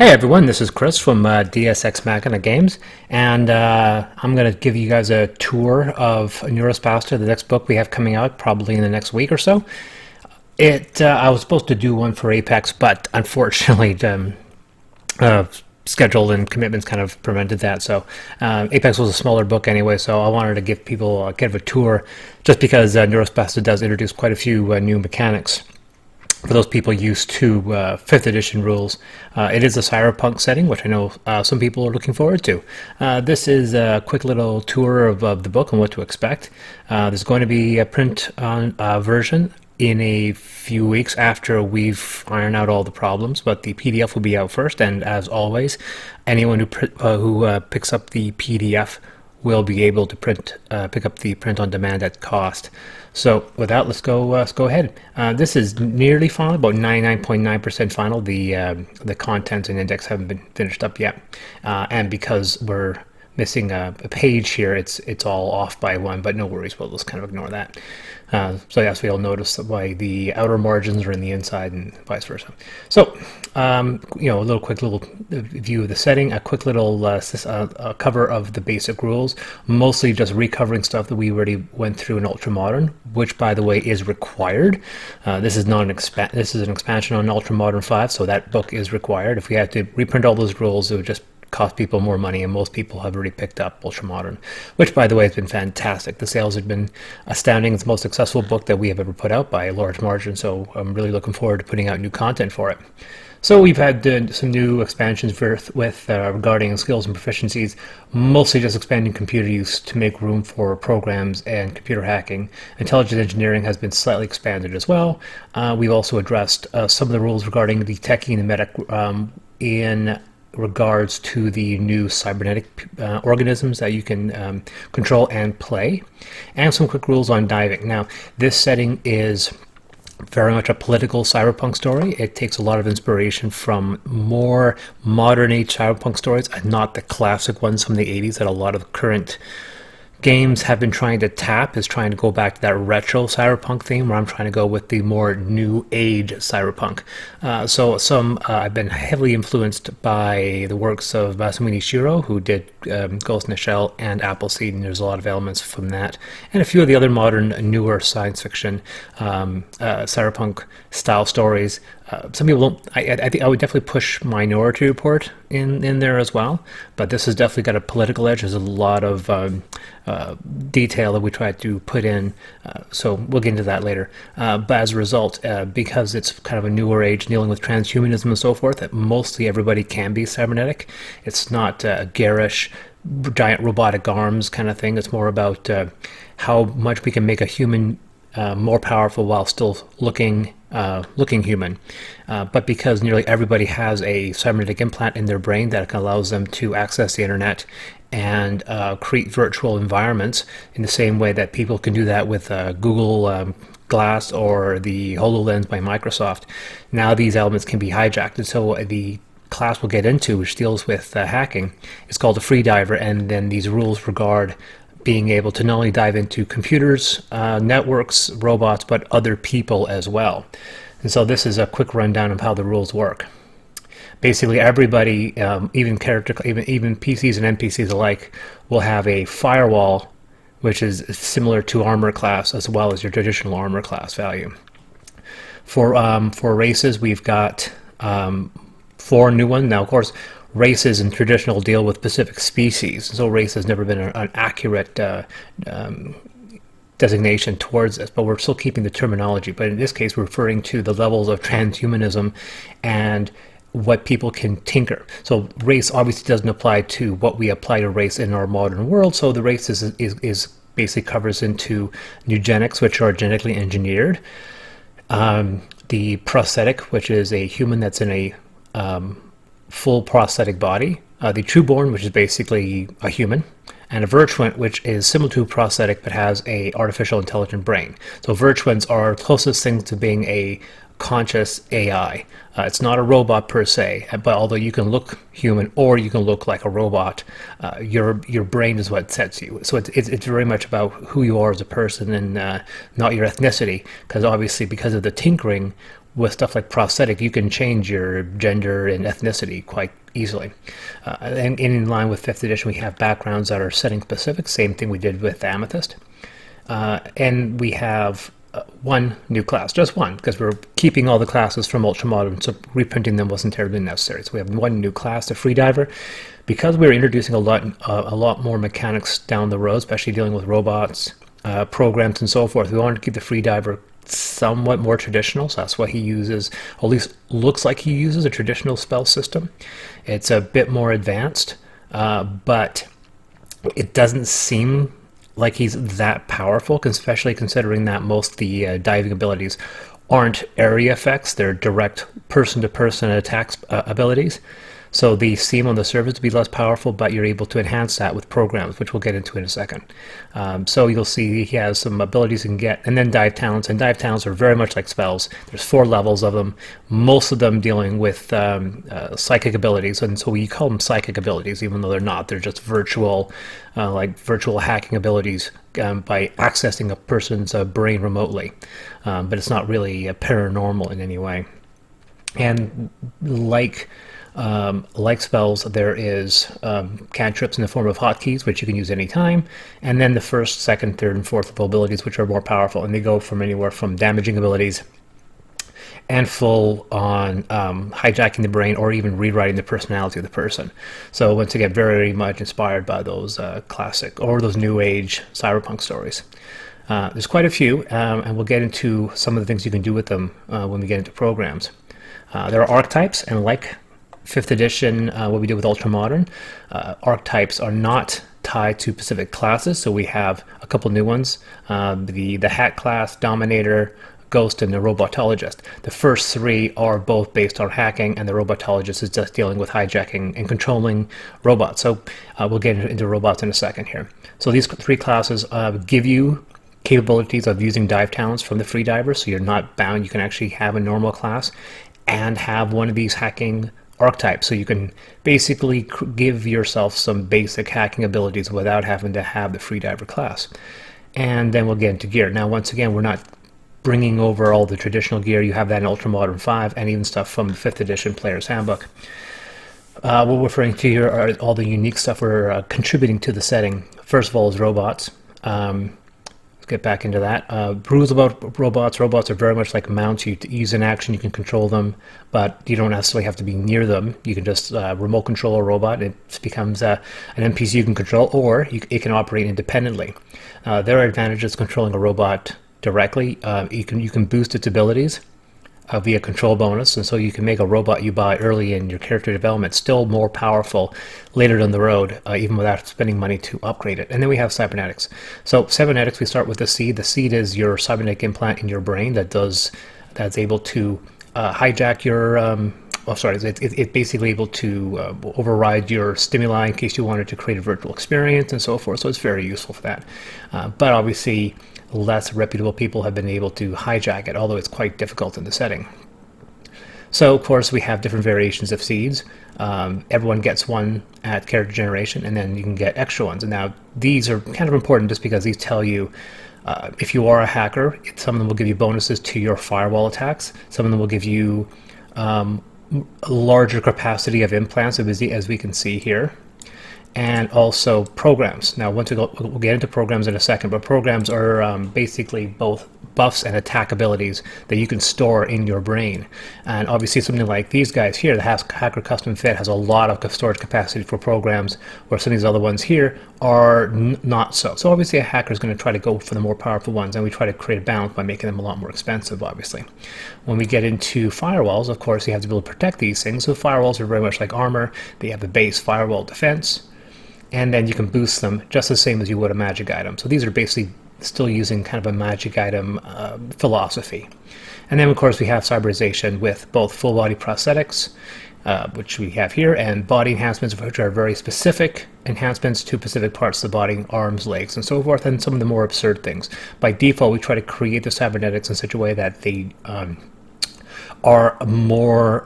Hey everyone, this is Chris from Ex Machina Games, and I'm going to give you guys a tour of NeuroSpasta, the next book we have coming out probably in the next week or so. I was supposed to do one for Apex, but unfortunately schedule and commitments kind of prevented that. So Apex was a smaller book anyway, so I wanted to give people kind of a tour just because NeuroSpasta does introduce quite a few new mechanics. For those people used to 5th edition rules, it is a cyberpunk setting, which I know some people are looking forward to. This is a quick little tour of the book and what to expect. There's going to be a print version in a few weeks after we've ironed out all the problems, but the PDF will be out first, and as always, anyone who picks up the PDF will be able to pick up the print on demand at cost. So with that, let's go ahead. This is nearly final, about 99.9% final. The contents and index haven't been finished up yet, and because we're missing a page here, it's all off by one, but no worries, we'll just kind of ignore that. So yes, we'll notice why the outer margins are in the inside and vice versa. So a little quick view of the setting, a quick little cover of the basic rules, mostly just recovering stuff that we already went through in Ultramodern, which by the way is required. This is not this is an expansion on Ultramodern 5, so that book is required. If we had to reprint all those rules, it would just cost people more money, and most people have already picked up Ultramodern, which by the way has been fantastic. The sales have been astounding. It's the most successful book that we have ever put out by a large margin, so I'm really looking forward to putting out new content for it. So we've had some new expansions regarding skills and proficiencies, mostly just expanding computer use to make room for programs and computer hacking. Intelligent engineering has been slightly expanded as well. We've also addressed some of the rules regarding the techie and the medic in regards to the new cybernetic organisms that you can control and play, and some quick rules on diving. Now, this setting is very much a political cyberpunk story. It takes a lot of inspiration from more modern age cyberpunk stories and not the classic ones from the 80s that a lot of current games have been trying to tap, is trying to go back to that retro cyberpunk theme, where I'm trying to go with the more new age cyberpunk. I've been heavily influenced by the works of Masami Shiro, who did Ghost in the Shell and Appleseed, and there's a lot of elements from that, and a few of the other modern, newer science fiction cyberpunk style stories. Some people don't. I think I would definitely push Minority Report in there as well, but this has definitely got a political edge. There's a lot of detail that we try to put in, so we'll get into that later. But as a result, because it's kind of a newer age dealing with transhumanism and so forth, that mostly everybody can be cybernetic. It's not a garish, giant robotic arms kind of thing. It's more about how much we can make a human more powerful while still looking human, but because nearly everybody has a cybernetic implant in their brain that allows them to access the internet and create virtual environments in the same way that people can do that with Google Glass or the HoloLens by Microsoft. Now these elements can be hijacked, and so the class we'll get into, which deals with hacking, is called a free diver, and then these rules regard being able to not only dive into computers, networks, robots, but other people as well. And so this is a quick rundown of how the rules work. Basically, everybody, even PCs and NPCs alike, will have a firewall, which is similar to armor class as well as your traditional armor class value. For races, we've got 4 new ones. Now, of course, races in traditional deal with specific species, so race has never been an accurate designation towards this, but we're still keeping the terminology. But in this case, we're referring to the levels of transhumanism and what people can tinker. So race obviously doesn't apply to what we apply to race in our modern world, so the race is basically covers into eugenics, which are genetically engineered, the prosthetic, which is a human that's in a full prosthetic body, the trueborn, which is basically a human, and a virtuant, which is similar to a prosthetic but has a artificial intelligent brain. So virtuants are closest things to being a conscious AI. It's not a robot per se, but although you can look human or you can look like a robot, your brain is what sets you. So it's very much about who you are as a person and not your ethnicity, because obviously because of the tinkering with stuff like prosthetic, you can change your gender and ethnicity quite easily. And in line with 5th edition, we have backgrounds that are setting specific, same thing we did with Amethyst. And we have one new class, just one, because we're keeping all the classes from Ultramodern, so reprinting them wasn't terribly necessary. So we have one new class, the Freediver. Because we're introducing a lot more mechanics down the road, especially dealing with robots, programs, and so forth, we wanted to keep the Freediver somewhat more traditional, so that's what he uses, or at least looks like he uses a traditional spell system. It's a bit more advanced, but it doesn't seem like he's that powerful, especially considering that most of the diving abilities aren't area effects, they're direct person-to-person attacks abilities. So they seem on the surface to be less powerful, but you're able to enhance that with programs, which we'll get into in a second. So you'll see he has some abilities you can get, and then dive talents. And dive talents are very much like spells. There's 4 levels of them, most of them dealing with psychic abilities. And so we call them psychic abilities, even though they're not. They're just virtual, like virtual hacking abilities by accessing a person's brain remotely. But it's not really paranormal in any way. And like spells, there is cantrips in the form of hotkeys, which you can use anytime, and then the 1st, 2nd, 3rd, and 4th level abilities, which are more powerful, and they go from anywhere from damaging abilities and full on hijacking the brain or even rewriting the personality of the person. So once again, very much inspired by those classic or those new age cyberpunk stories. There's quite a few, and we'll get into some of the things you can do with them when we get into programs. There are archetypes, and like 5th edition, what we did with Ultramodern, archetypes are not tied to specific classes, so we have a couple new ones, the Hack class, Dominator, Ghost, and the Robotologist. The first 3 are both based on hacking, and the Robotologist is just dealing with hijacking and controlling robots. So we'll get into robots in a second here. So these 3 classes give you capabilities of using dive talents from the Freediver, so you're not bound. You can actually have a normal class and have one of these hacking archetypes, so you can basically give yourself some basic hacking abilities without having to have the Freediver class. And then we'll get into gear. Now, once again, we're not bringing over all the traditional gear. You have that in Ultramodern 5 and even stuff from the 5th edition Player's Handbook. What we're referring to here are all the unique stuff we're contributing to the setting. First of all is robots. Let's get back into that. Rules about robots. Robots are very much like mounts. You use an action, you can control them, but you don't necessarily have to be near them. You can just remote control a robot. It becomes an NPC you can control, or it can operate independently. There are advantages controlling a robot directly. You can boost its abilities via control bonus, and so you can make a robot you buy early in your character development still more powerful later down the road, even without spending money to upgrade it. And then we have Cybernetics. So Cybernetics, we start with the seed. The seed is your cybernetic implant in your brain that's able to hijack your it's basically able to override your stimuli in case you wanted to create a virtual experience and so forth. So it's very useful for that. But obviously less reputable people have been able to hijack it, although it's quite difficult in the setting. So of course we have different variations of seeds. Everyone gets one at character generation, and then you can get extra ones. And now these are kind of important just because these tell you if you are a hacker, some of them will give you bonuses to your firewall attacks. Some of them will give you a larger capacity of implants, as we can see here. And also programs. Now, we'll get into programs in a second, but programs are basically both buffs and attack abilities that you can store in your brain. And obviously something like these guys here, the Hacker Custom Fit, has a lot of storage capacity for programs, where some of these other ones here are not so. So obviously a hacker is going to try to go for the more powerful ones, and we try to create a balance by making them a lot more expensive, obviously. When we get into firewalls, of course, you have to be able to protect these things. So firewalls are very much like armor. They have the base firewall defense, and then you can boost them just the same as you would a magic item. So these are basically still using kind of a magic item philosophy. And then of course we have cyberization with both full body prosthetics, which we have here, and body enhancements, which are very specific enhancements to specific parts of the body, arms, legs, and so forth, and some of the more absurd things. By default, we try to create the cybernetics in such a way that they are more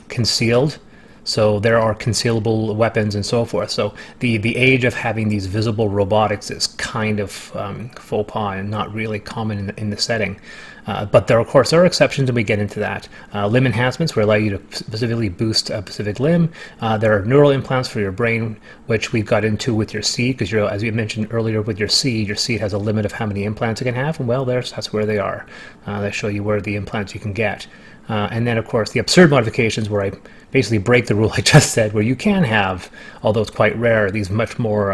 concealed. So there are concealable weapons and so forth. So the age of having these visible robotics is kind of faux pas and not really common in the setting. But there, of course, there are exceptions, and we get into that. Limb enhancements, will allow you to specifically boost a specific limb. There are neural implants for your brain, which we've got into with your seed, because as we mentioned earlier with your seed has a limit of how many implants it can have, and well, that's where they are. They show you where the implants you can get. And then, of course, the absurd modifications, where I basically break the rule I just said, where you can have, although it's quite rare, these much more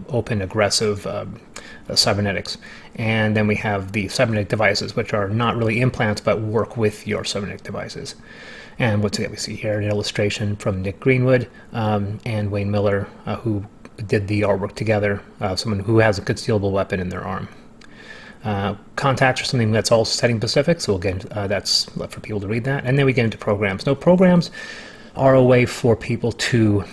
open, aggressive cybernetics. And then we have the cybernetic devices, which are not really implants, but work with your cybernetic devices. And what's we see here, an illustration from Nick Greenwood and Wayne Miller, who did the artwork together, someone who has a concealable weapon in their arm. Contacts are something that's all setting specific, so again, that's left for people to read that. And then we get into programs. Now, programs are a way for people to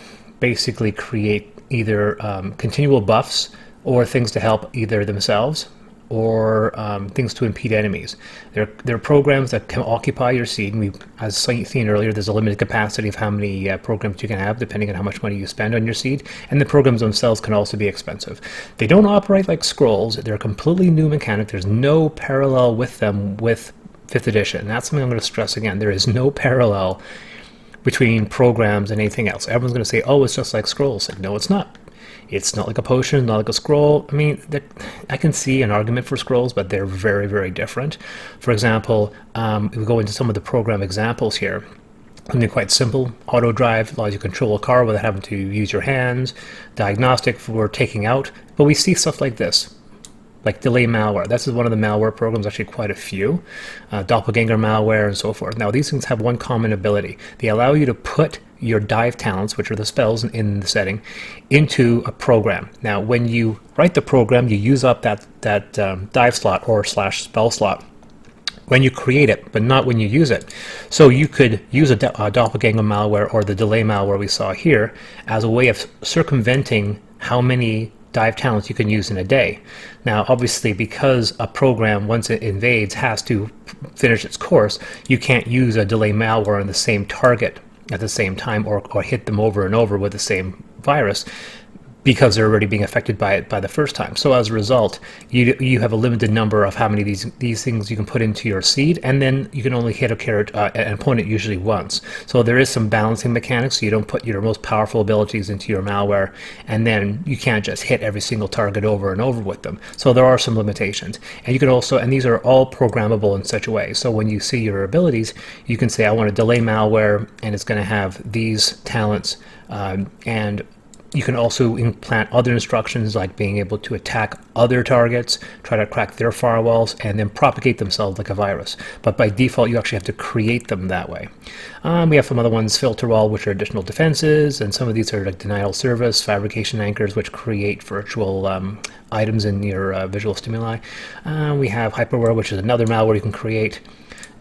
basically create either continual buffs or things to help either themselves or things to impede enemies. There are programs that can occupy your seed, and as seen earlier, there's a limited capacity of how many programs you can have depending on how much money you spend on your seed, and the programs themselves can also be expensive. They don't operate like scrolls. They're a completely new mechanic. There's no parallel with them with 5th edition. That's something I'm going to stress again. There is no parallel between programs and anything else. Everyone's going to say, oh, it's just like scrolls. Like, no, it's not. It's not like a potion, not like a scroll. I mean, I can see an argument for scrolls, but they're very, very different. For example, if we go into some of the program examples here, something quite simple. Auto drive allows you to control a car without having to use your hands. Diagnostic for taking out. But we see stuff like this, like delay malware. This is one of the malware programs, actually quite a few. Doppelganger malware and so forth. Now, these things have one common ability. They allow you to put your dive talents, which are the spells in the setting, into a program. Now, when you write the program, you use up that dive slot or / spell slot when you create it, but not when you use it. So you could use a doppelganger malware or the delay malware we saw here as a way of circumventing how many dive talents you can use in a day. Now, obviously, because a program, once it invades, has to finish its course, you can't use a delay malware on the same target at the same time, or hit them over and over with the same virus, because they're already being affected by it by the first time. So as a result, you have a limited number of how many these things you can put into your seed, and then you can only hit an opponent usually once. So there is some balancing mechanics, so you don't put your most powerful abilities into your malware, and then you can't just hit every single target over and over with them. So there are some limitations. And you can also, and these are all programmable in such a way, so when you see your abilities, you can say, I want to delay malware, and it's going to have these talents, and you can also implant other instructions, like being able to attack other targets, try to crack their firewalls, and then propagate themselves like a virus. But by default, you actually have to create them that way. We have some other ones, filter all, which are additional defenses, and some of these are like denial service, fabrication anchors, which create virtual items in your visual stimuli. We have hyperware, which is another malware you can create,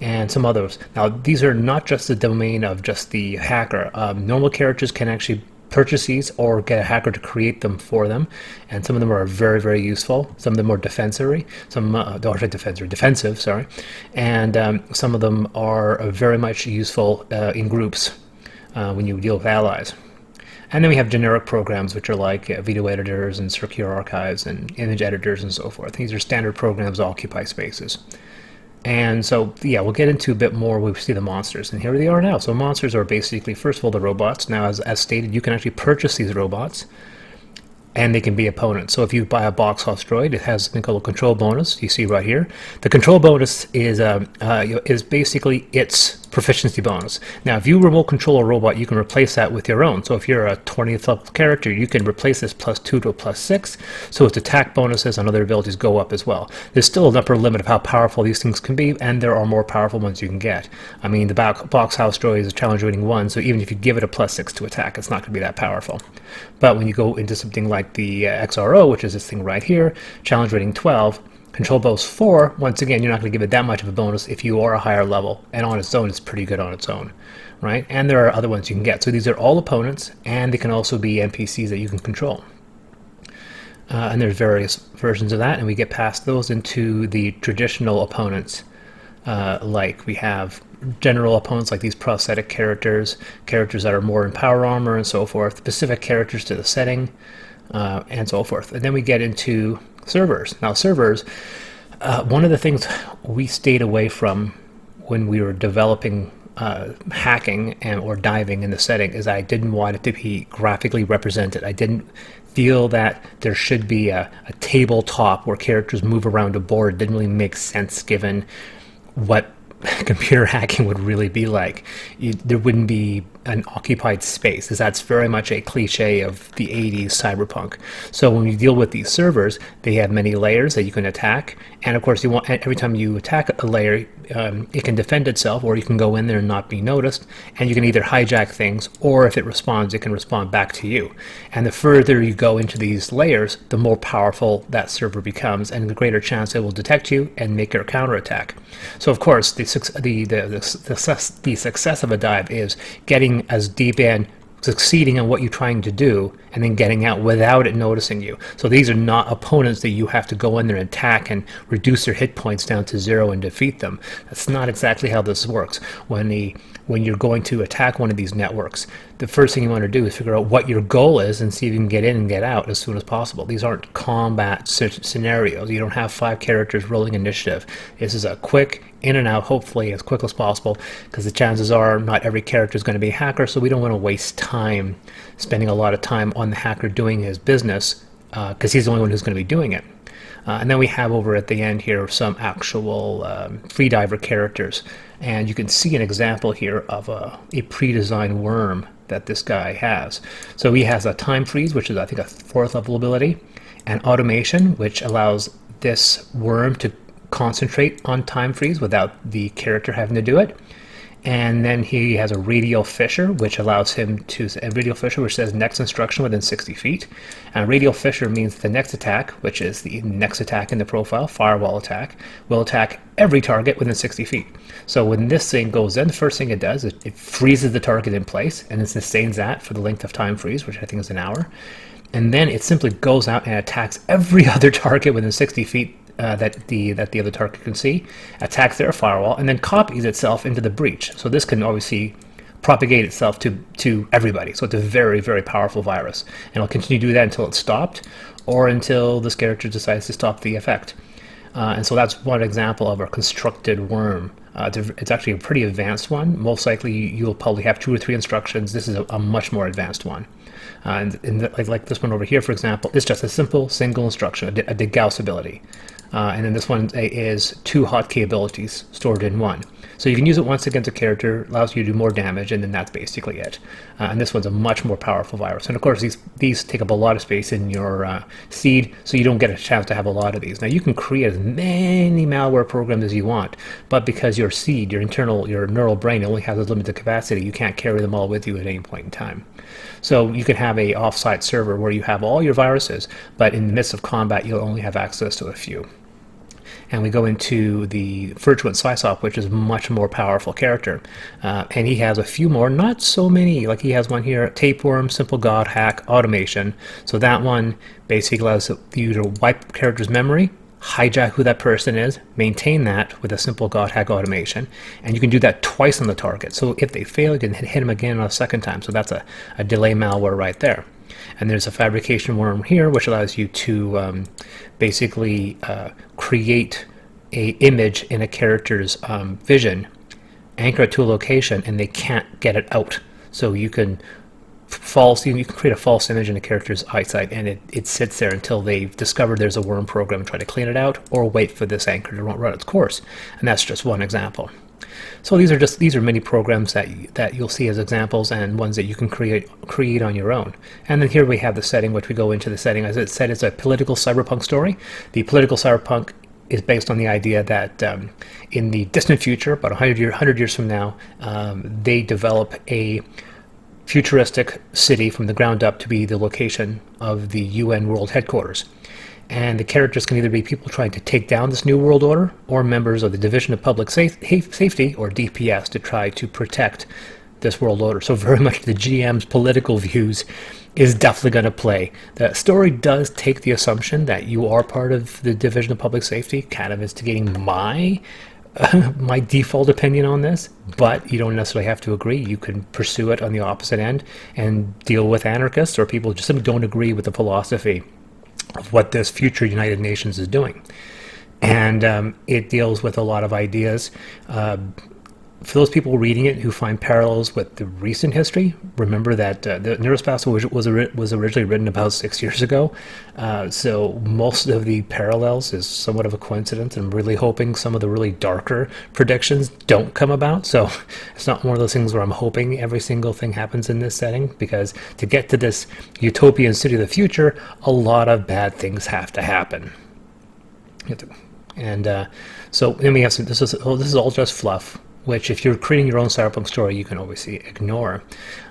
and some others. Now, these are not just the domain of just the hacker. Normal characters can actually purchase these or get a hacker to create them for them, and some of them are very, very useful. Some of them are defensive, sorry, and some of them are very much useful in groups when you deal with allies. And then we have generic programs, which are like video editors and circular archives and image editors and so forth. These are standard programs that occupy spaces. And so, yeah, we'll get into a bit more when we see the monsters. And here they are now. So monsters are basically, first of all, the robots. Now, as stated, you can actually purchase these robots, and they can be opponents. So if you buy a box house droid, it has something called a control bonus. You see right here. The control bonus is basically its proficiency bonus. Now, if you remote control a robot, you can replace that with your own. So if you're a 20th level character, you can replace this +2 to a +6. So its attack bonuses and other abilities go up as well. There's still an upper limit of how powerful these things can be, and there are more powerful ones you can get. I mean, the box house droid is a challenge rating 1, so even if you give it a +6 to attack, it's not going to be that powerful. But when you go into something like the XRO, which is this thing right here, challenge rating 12, control bonus 4, once again, you're not going to give it that much of a bonus if you are a higher level, and on its own, it's pretty good on its own, right? And there are other ones you can get. So these are all opponents, and they can also be NPCs that you can control. And there's various versions of that, and we get past those into the traditional opponents, like we have general opponents like these prosthetic characters, characters that are more in power armor and so forth, specific characters to the setting, and so forth. And then we get into servers. Now servers, one of the things we stayed away from when we were developing hacking or diving in the setting is I didn't want it to be graphically represented. I didn't feel that there should be a tabletop where characters move around a board. It didn't really make sense given what computer hacking would really be like. There wouldn't be an occupied space, as that's very much a cliche of the 80s cyberpunk. So when you deal with these servers, they have many layers that you can attack, and of course you want, every time you attack a layer, it can defend itself, or you can go in there and not be noticed, and you can either hijack things, or if it responds, it can respond back to you. And the further you go into these layers, the more powerful that server becomes, and the greater chance it will detect you and make your counterattack. So of course the success of a dive is getting as deep and succeeding in what you're trying to do, and then getting out without it noticing you. So these are not opponents that you have to go in there and attack and reduce their hit points down to 0 and defeat them. That's not exactly how this works. When you're going to attack one of these networks, the first thing you want to do is figure out what your goal is and see if you can get in and get out as soon as possible. These aren't combat scenarios. You don't have 5 characters rolling initiative. This is a quick in and out, hopefully as quick as possible, because the chances are not every character is going to be a hacker, so we don't want to waste time spending a lot of time on the hacker doing his business, because he's the only one who's going to be doing it. And then we have over at the end here some actual freediver characters, and you can see an example here of a pre-designed worm that this guy has. So he has a time freeze, which is I think a 4th level ability, and automation, which allows this worm to concentrate on time freeze without the character having to do it. And then he has a radial fissure, which allows him to, a radial fissure which says next instruction within 60 feet. And a radial fissure means the next attack, which is the next attack in the profile, firewall attack, will attack every target within 60 feet. So when this thing goes in, the first thing it does is it freezes the target in place, and it sustains that for the length of time freeze, which I think is an hour. And then it simply goes out and attacks every other target within 60 feet that the other target can see, attacks their firewall, and then copies itself into the breach. So this can obviously propagate itself to everybody. So it's a very, very powerful virus. And it'll continue to do that until it's stopped, or until this character decides to stop the effect. And so that's one example of a constructed worm. It's actually a pretty advanced one. Most likely you'll probably have 2 or 3 instructions. This is a much more advanced one. Like this one over here, for example, it's just a simple single instruction, a Gauss ability. And then this one is 2 hotkey abilities stored in one. So you can use it once against a character, allows you to do more damage, and then that's basically it. And this one's a much more powerful virus. And of course, these take up a lot of space in your seed, so you don't get a chance to have a lot of these. Now you can create as many malware programs as you want, but because your seed, your neural brain only has a limited capacity, you can't carry them all with you at any point in time. So you can have a offsite server where you have all your viruses, but in the midst of combat, you'll only have access to a few. And we go into the Virtuant Sysop, which is a much more powerful character. And he has a few more, not so many. Like he has one here, Tapeworm, Simple God Hack, Automation. So that one basically allows you to wipe character's memory, hijack who that person is, maintain that with a Simple God Hack automation, and you can do that twice on the target. So if they fail, you can hit them again on a second time. So that's a delay malware right there. And there's a Fabrication Worm here, which allows you to basically create a image in a character's vision, anchor it to a location, and they can't get it out. So you can create a false image in a character's eyesight, and it sits there until they've discovered there's a worm program and try to clean it out, or wait for this anchor to run its course. And that's just one example. So these are many programs that you'll see as examples, and ones that you can create on your own. And then here we have the setting, which we go into the setting. As it said, it's a political cyberpunk story. The political cyberpunk is based on the idea that in the distant future, about 100 years from now, they develop a futuristic city from the ground up to be the location of the UN World Headquarters. And the characters can either be people trying to take down this new world order, or members of the Division of Public Safety, or DPS, to try to protect this world order. So very much the GM's political views is definitely going to play. The story does take the assumption that you are part of the Division of Public Safety, kind of instigating my my default opinion on this, but you don't necessarily have to agree. You can pursue it on the opposite end and deal with anarchists or people who just simply don't agree with the philosophy of what this future United Nations is doing. And it deals with a lot of ideas. For those people reading it who find parallels with the recent history, remember that the NeuroSpasta was originally written about 6 years ago. So most of the parallels is somewhat of a coincidence. I'm really hoping some of the really darker predictions don't come about. So it's not one of those things where I'm hoping every single thing happens in this setting, because to get to this utopian city of the future, a lot of bad things have to happen. And so then we have some, this is all just fluff, which if you're creating your own cyberpunk story, you can obviously ignore.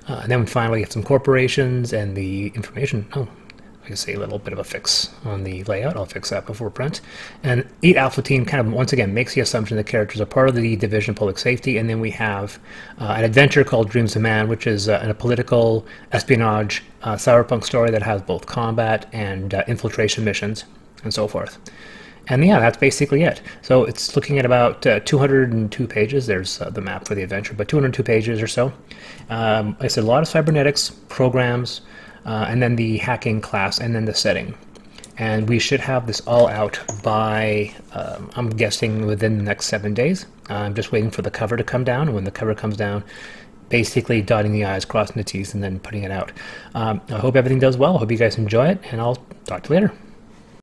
And then finally, you have some corporations and the information. Oh, I can say a little bit of a fix on the layout. I'll fix that before print. And 8 Alpha Team kind of, once again, makes the assumption that characters are part of the Division of Public Safety. And then we have an adventure called Dreams of Man, which is a political espionage cyberpunk story that has both combat and infiltration missions and so forth. And yeah, that's basically it. So it's looking at about 202 pages. There's the map for the adventure, but 202 pages or so. Like I said, a lot of cybernetics programs, and then the hacking class, and then the setting. And we should have this all out by, I'm guessing, within the next 7 days. I'm just waiting for the cover to come down. And when the cover comes down, basically dotting the I's, crossing the T's, and then putting it out. I hope everything does well. I hope you guys enjoy it, and I'll talk to you later.